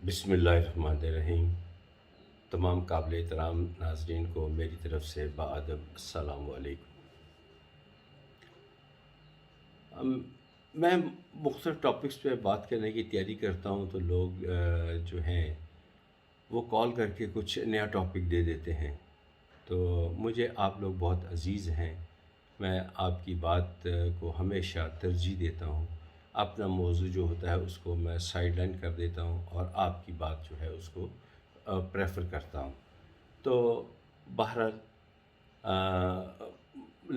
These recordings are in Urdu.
بسم اللہ الرحمن الرحیم۔ تمام قابل احترام ناظرین کو میری طرف سے باادب السلام علیکم۔ میں مختلف ٹاپکس پہ بات کرنے کی تیاری کرتا ہوں تو لوگ جو ہیں وہ کال کر کے کچھ نیا ٹاپک دے دیتے ہیں، تو مجھے آپ لوگ بہت عزیز ہیں۔ میں آپ کی بات کو ہمیشہ ترجیح دیتا ہوں، اپنا موضوع جو ہوتا ہے اس کو میں سائیڈ لائن کر دیتا ہوں اور آپ کی بات جو ہے اس کو پریفر کرتا ہوں۔ تو بہرحال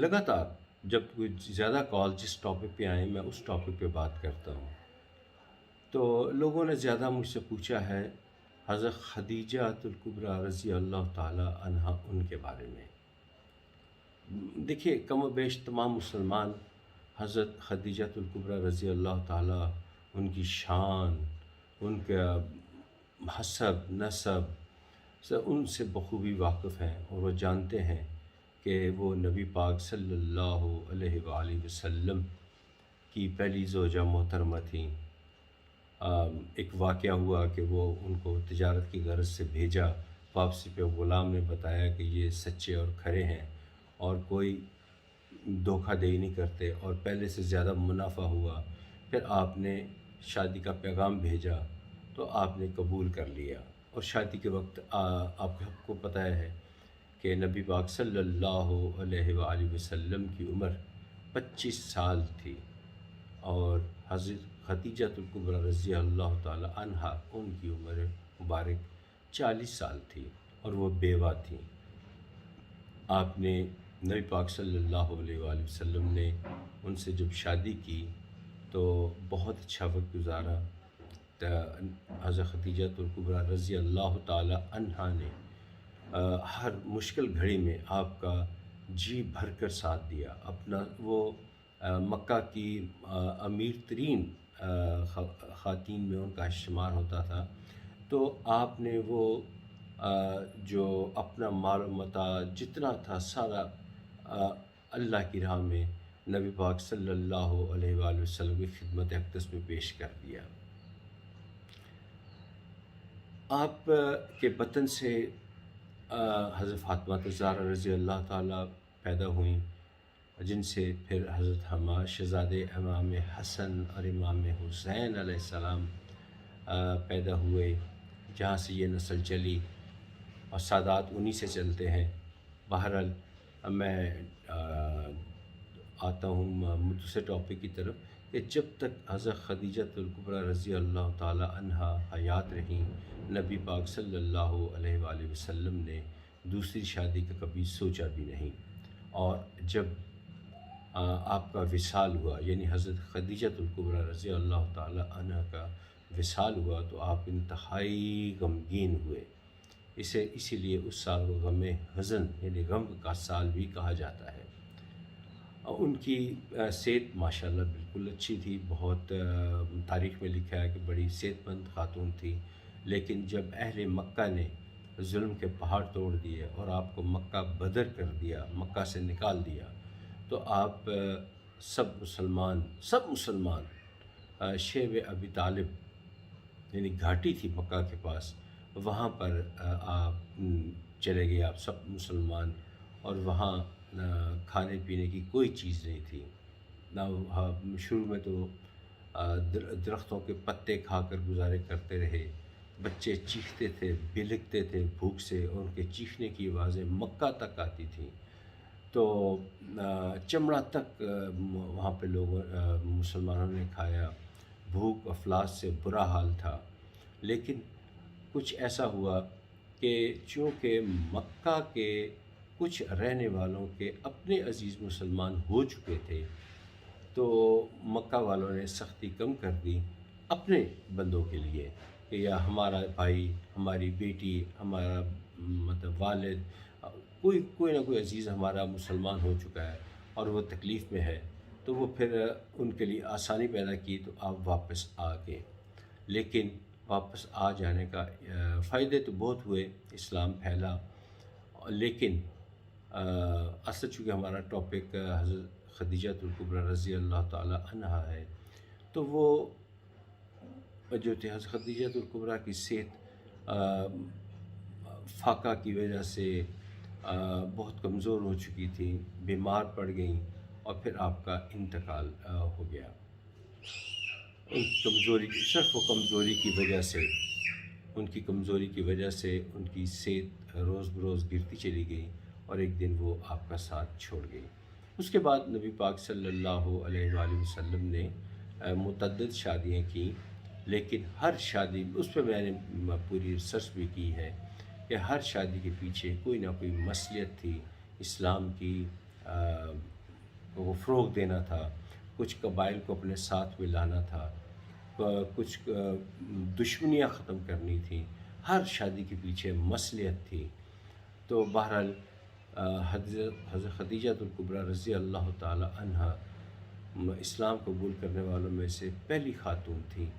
لگاتار جب کچھ زیادہ کال جس ٹاپک پہ آئیں میں اس ٹاپک پہ بات کرتا ہوں، تو لوگوں نے زیادہ مجھ سے پوچھا ہے حضرت خدیجہ الکبریٰ رضی اللہ تعالی عنہا ان کے بارے میں۔ دیکھیے کم و بیش تمام مسلمان حضرت خدیجہ الکبریٰ رضی اللہ تعالی ان کی شان، ان کا حسب نسب ان سے بخوبی واقف ہیں، اور وہ جانتے ہیں کہ وہ نبی پاک صلی اللہ علیہ وآلہ وسلم کی پہلی زوجہ محترمہ تھیں۔ ایک واقعہ ہوا کہ وہ ان کو تجارت کی غرض سے بھیجا، واپسی پہ غلام نے بتایا کہ یہ سچے اور کھرے ہیں اور کوئی دھوکہ دہی نہیں کرتے، اور پہلے سے زیادہ منافع ہوا۔ پھر آپ نے شادی کا پیغام بھیجا تو آپ نے قبول کر لیا، اور شادی کے وقت آپ کو پتہ ہے کہ نبی پاک صلی اللہ علیہ وآلہ وسلم کی عمر 25 سال تھی، اور حضرت خدیجہ الکبریٰ رضی اللہ تعالی عنہا ان کی عمر مبارک 40 سال تھی، اور وہ بیوہ تھیں۔ آپ نے نبی پاک صلی اللہ علیہ وآلہ وسلم نے ان سے جب شادی کی تو بہت اچھا وقت گزارا۔ حضرت خدیجہ الکبریٰ رضی اللہ تعالی عنہا نے ہر مشکل گھڑی میں آپ کا جی بھر کر ساتھ دیا۔ اپنا وہ مکہ کی امیر ترین خواتین میں ان کا شمار ہوتا تھا، تو آپ نے وہ جو اپنا مال و متاع جتنا تھا سارا اللہ کی راہ میں نبی پاک صلی اللہ علیہ وآلہ وسلم کی خدمت اقدس میں پیش کر دیا۔ آپ کے بطن سے حضرت فاطمہ الزہرا رضی اللہ تعالیٰ پیدا ہوئیں، جن سے پھر حضرت شہزادے امام حسن اور امام حسین علیہ السلام پیدا ہوئے، جہاں سے یہ نسل چلی، اور سادات انہی سے چلتے ہیں۔ بہرحال میں آتا ہوں دوسرے ٹاپک کی طرف کہ جب تک حضرت خدیجہ الکبریٰ رضی اللہ تعالی عنہا حیات رہیں، نبی پاک صلی اللہ علیہ وآلہ وسلم نے دوسری شادی کا کبھی سوچا بھی نہیں، اور جب آپ کا وصال ہوا، یعنی حضرت خدیجہ الکبریٰ رضی اللہ تعالی عنہا کا وصال ہوا، تو آپ انتہائی غمگین ہوئے۔ اسی لیے اس سال کو غم حزن یعنی غم کا سال بھی کہا جاتا ہے۔ ان کی صحت ماشاءاللہ بالکل اچھی تھی، بہت تاریخ میں لکھا ہے کہ بڑی صحت مند خاتون تھی، لیکن جب اہل مکہ نے ظلم کے پہاڑ توڑ دیے اور آپ کو مکہ بدر کر دیا، مکہ سے نکال دیا، تو آپ سب مسلمان شیب ابی طالب یعنی گھاٹی تھی مکہ کے پاس، وہاں پر آپ چلے گئے، آپ سب مسلمان، اور وہاں کھانے پینے کی کوئی چیز نہیں تھی نہ۔ شروع میں تو درختوں کے پتے کھا کر گزارے کرتے رہے، بچے چیختے تھے، بلکتے تھے بھوک سے، اور ان کے چیخنے کی آوازیں مکہ تک آتی تھیں، تو چمڑا تک وہاں پہ مسلمانوں نے کھایا، بھوک افلاس سے برا حال تھا۔ لیکن کچھ ایسا ہوا کہ چونکہ مکہ کے کچھ رہنے والوں کے اپنے عزیز مسلمان ہو چکے تھے، تو مکہ والوں نے سختی کم کر دی اپنے بندوں کے لیے کہ یا ہمارا بھائی، ہماری بیٹی، ہمارا والد، کوئی نہ کوئی عزیز ہمارا مسلمان ہو چکا ہے اور وہ تکلیف میں ہے، تو وہ پھر ان کے لیے آسانی پیدا کی، تو آپ واپس آ گئے۔ لیکن واپس آ جانے کا فائدے تو بہت ہوئے، اسلام پھیلا، لیکن اصل چونکہ ہمارا ٹاپک حضرت خدیجہ الکبریٰ رضی اللہ تعالی عنہا ہے، تو وہ جو تھی حضرت خدیجہ الکبریٰ کی صحت فاقہ کی وجہ سے بہت کمزور ہو چکی تھی، بیمار پڑ گئیں، اور پھر آپ کا انتقال ہو گیا۔ ان کمزوری صرف و کمزوری کی وجہ سے، ان کی کمزوری کی وجہ سے ان کی صحت روز بروز گرتی چلی گئی، اور ایک دن وہ آپ کا ساتھ چھوڑ گئی۔ اس کے بعد نبی پاک صلی اللہ علیہ وآلہ وسلم نے متعدد شادیاں کیں، لیکن ہر شادی اس پہ میں نے پوری ریسرچ بھی کی ہے کہ ہر شادی کے پیچھے کوئی نہ کوئی مصلحت تھی، اسلام کی وہ فروغ دینا تھا، کچھ قبائل کو اپنے ساتھ میں لانا تھا، کچھ دشمنیاں ختم کرنی تھیں، ہر شادی کے پیچھے مصلحت تھی۔ تو بہرحال حضرت خدیجہ الکبریٰ رضی اللہ تعالی عنہا اسلام قبول کرنے والوں میں سے پہلی خاتون تھیں،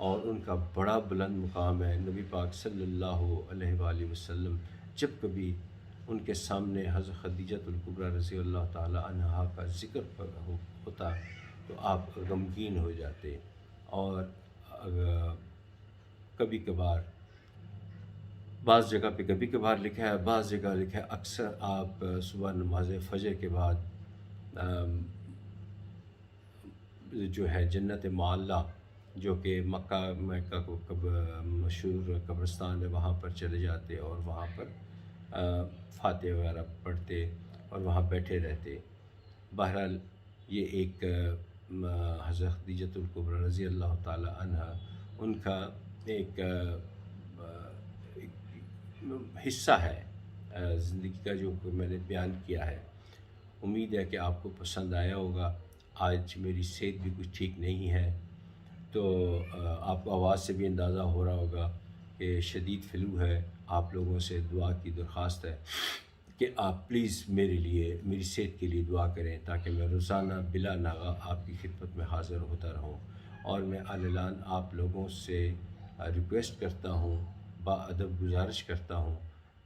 اور ان کا بڑا بلند مقام ہے۔ نبی پاک صلی اللہ علیہ وآلہ وسلم جب کبھی ان کے سامنے حضرت خدیجہ الکبریٰ رضی اللہ تعالی عنہا کا ذکر ہوتا تو آپ غمگین ہو جاتے، اور کبھی کبھار بعض جگہ پہ کبھی کبھار لکھا ہے، بعض جگہ لکھا ہے اکثر آپ صبح نماز فجر کے بعد جو ہے جنت معلیٰ، جو کہ مکہ کو مشہور قبرستان ہے، وہاں پر چلے جاتے اور وہاں پر فاتحہ وغیرہ پڑھتے اور وہاں بیٹھے رہتے۔ بہرحال یہ ایک حضرت خدیجہ الکبریٰ رضی اللہ تعالی عنہا ان کا ایک حصہ ہے زندگی کا، جو میں نے بیان کیا ہے۔ امید ہے کہ آپ کو پسند آیا ہوگا۔ آج میری صحت بھی کچھ ٹھیک نہیں ہے، تو آپ کو آواز سے بھی اندازہ ہو رہا ہوگا کہ شدید فلو ہے۔ آپ لوگوں سے دعا کی درخواست ہے کہ آپ پلیز میرے لیے، میری صحت کے لیے دعا کریں، تاکہ میں روزانہ بلا ناغہ آپ کی خدمت میں حاضر ہوتا رہوں۔ اور میں اعلان آپ لوگوں سے ریکویسٹ کرتا ہوں، باادب گزارش کرتا ہوں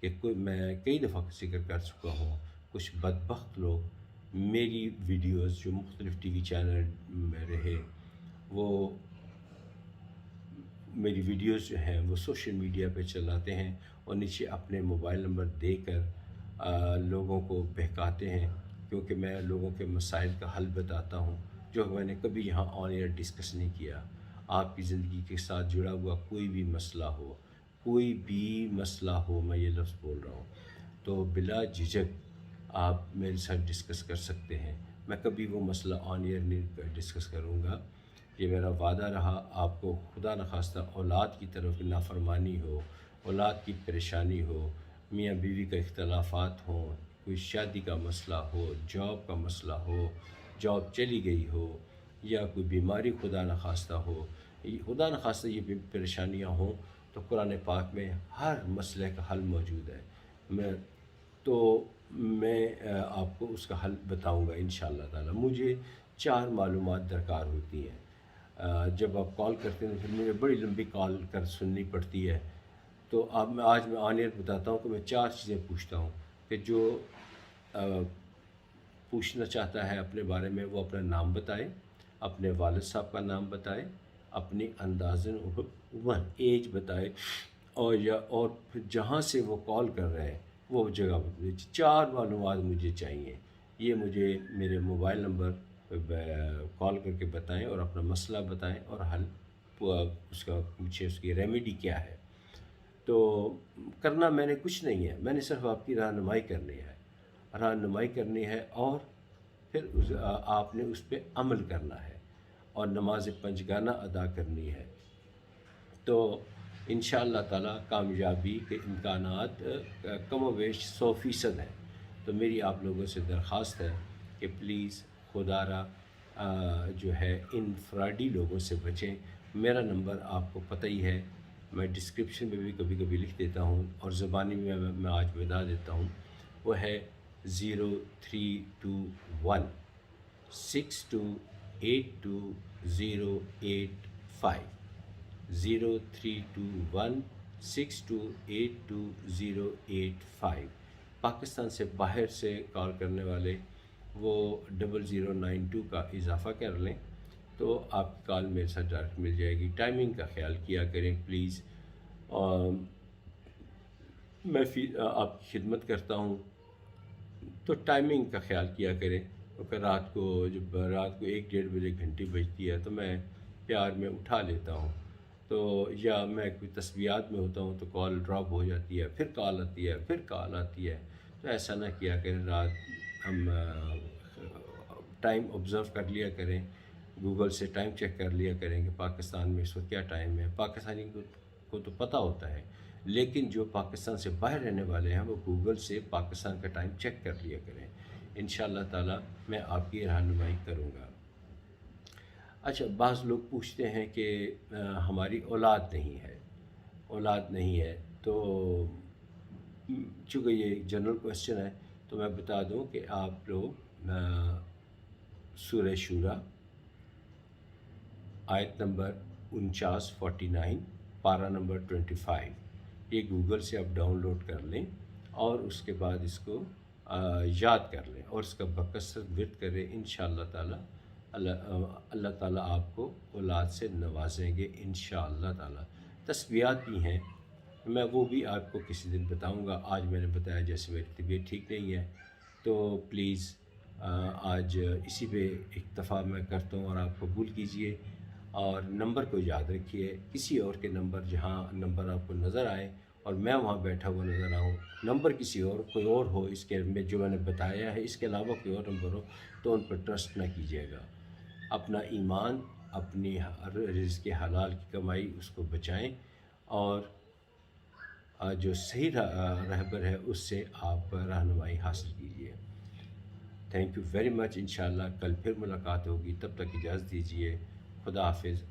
کہ میں کئی دفعہ ذکر کر چکا ہوں، کچھ بدبخت لوگ میری ویڈیوز جو مختلف ٹی وی چینل میں رہے، وہ میری ویڈیوز جو ہیں وہ سوشل میڈیا پہ چلاتے ہیں، اور نیچے اپنے موبائل نمبر دے کر لوگوں کو بہکاتے ہیں، کیونکہ میں لوگوں کے مسائل کا حل بتاتا ہوں جو میں نے کبھی یہاں آن ایئر ڈسکس نہیں کیا۔ آپ کی زندگی کے ساتھ جڑا ہوا کوئی بھی مسئلہ ہو، کوئی بھی مسئلہ ہو، میں یہ لفظ بول رہا ہوں، تو بلا جھجک آپ میرے ساتھ ڈسکس کر سکتے ہیں۔ میں کبھی وہ مسئلہ آن ایئر نہیں ڈسکس کروں گا۔ یہ میرا وعدہ رہا۔ آپ کو خدا نخواستہ اولاد کی طرف نافرمانی ہو، اولاد کی پریشانی ہو، میاں بیوی کا اختلافات ہوں، کوئی شادی کا مسئلہ ہو، جاب کا مسئلہ ہو، جاب چلی گئی ہو، یا کوئی بیماری خدا نخواستہ ہو، خدا نخواستہ یہ پریشانیاں ہوں، تو قرآن پاک میں ہر مسئلے کا حل موجود ہے۔ میں آپ کو اس کا حل بتاؤں گا انشاءاللہ تعالی۔ مجھے 4 معلومات درکار ہوتی ہیں۔ جب آپ کال کرتے ہیں تو پھر مجھے بڑی لمبی کال کر سننی پڑتی ہے، تو آج میں آن ایئر بتاتا ہوں کہ میں 4 چیزیں پوچھتا ہوں کہ جو پوچھنا چاہتا ہے اپنے بارے میں وہ اپنا نام بتائے، اپنے والد صاحب کا نام بتائے، اپنی اندازن عمر ایج بتائے، اور پھر جہاں سے وہ کال کر رہے ہیں وہ جگہ بتائے۔ 4 معلومات مجھے چاہیے۔ یہ مجھے میرے موبائل نمبر کال کر کے بتائیں، اور اپنا مسئلہ بتائیں، اور حل اس کا پوچھیں اس کی ریمیڈی کیا ہے۔ تو کرنا میں نے کچھ نہیں ہے، میں نے صرف آپ کی رہنمائی کرنی ہے، اور پھر آپ نے اس پہ عمل کرنا ہے، اور نماز پنجگانہ ادا کرنی ہے۔ تو انشاءاللہ تعالی کامیابی کے امکانات کم و بیش 100% ہیں۔ تو میری آپ لوگوں سے درخواست ہے کہ پلیز خدا را جو ہے ان فراڈی لوگوں سے بچیں۔ میرا نمبر آپ کو پتہ ہی ہے، میں ڈسکرپشن میں بھی کبھی کبھی لکھ دیتا ہوں، اور زبانی میں آج بتا دیتا ہوں، وہ ہے 0321 6282 085 0321 6282 085۔ پاکستان سے باہر سے کال کرنے والے وہ 0092 کا اضافہ کر لیں، تو آپ کی کال میرے ساتھ ڈائریکٹ مل جائے گی۔ ٹائمنگ کا خیال کیا کریں پلیز۔ میں آپ کی خدمت کرتا ہوں تو ٹائمنگ کا خیال کیا کریں، کیونکہ جب رات کو 1-1:30 گھنٹی بجتی ہے تو میں پیار میں اٹھا لیتا ہوں، تو یا میں کوئی تسبیحات میں ہوتا ہوں تو کال ڈراپ ہو جاتی ہے، پھر کال آتی ہے، پھر کال آتی ہے۔ تو ایسا نہ کیا کریں، رات ہم ٹائم آبزرو کر لیا کریں، گوگل سے ٹائم چیک کر لیا کریں کہ پاکستان میں اس وقت کیا ٹائم ہے۔ پاکستانی کو تو پتہ ہوتا ہے، لیکن جو پاکستان سے باہر رہنے والے ہیں وہ گوگل سے پاکستان کا ٹائم چیک کر لیا کریں۔ انشاءاللہ تعالی میں آپ کی رہنمائی کروں گا۔ اچھا، بعض لوگ پوچھتے ہیں کہ ہماری اولاد نہیں ہے تو چونکہ یہ ایک جنرل کویسچن ہے تو میں بتا دوں کہ آپ لوگ سورہ شورا آیت نمبر 49 پارہ نمبر 25 یہ گوگل سے آپ ڈاؤن لوڈ کر لیں اور اس کے بعد اس کو یاد کر لیں اور اس کا بکثرت ورد کریں۔ انشاءاللہ تعالی اللہ تعالیٰ آپ کو اولاد سے نوازیں گے انشاءاللہ تعالی۔ تسبیحات بھی ہیں، میں وہ بھی آپ کو کسی دن بتاؤں گا۔ آج میں نے بتایا جیسے میری طبیعت ٹھیک نہیں ہے تو پلیز آج اسی پہ اکتفا میں کرتا ہوں اور آپ قبول کیجئے، اور نمبر کو یاد رکھیے۔ کسی اور کے نمبر، جہاں نمبر آپ کو نظر آئے اور میں وہاں بیٹھا ہوا نظر آؤں، نمبر کسی اور کوئی اور ہو اس کے میں جو میں نے بتایا ہے اس کے علاوہ کوئی اور نمبر ہو تو ان پر ٹرسٹ نہ کیجیے گا۔ اپنا ایمان، اپنی رزق حلال کی کمائی اس کو بچائیں، اور جو صحیح رہبر ہے اس سے آپ رہنمائی حاصل کیجیے۔ Thank you very much. انشاءاللہ کل پھر ملاقات ہوگی، تب تک اجازت دیجیے۔ خدا حافظ۔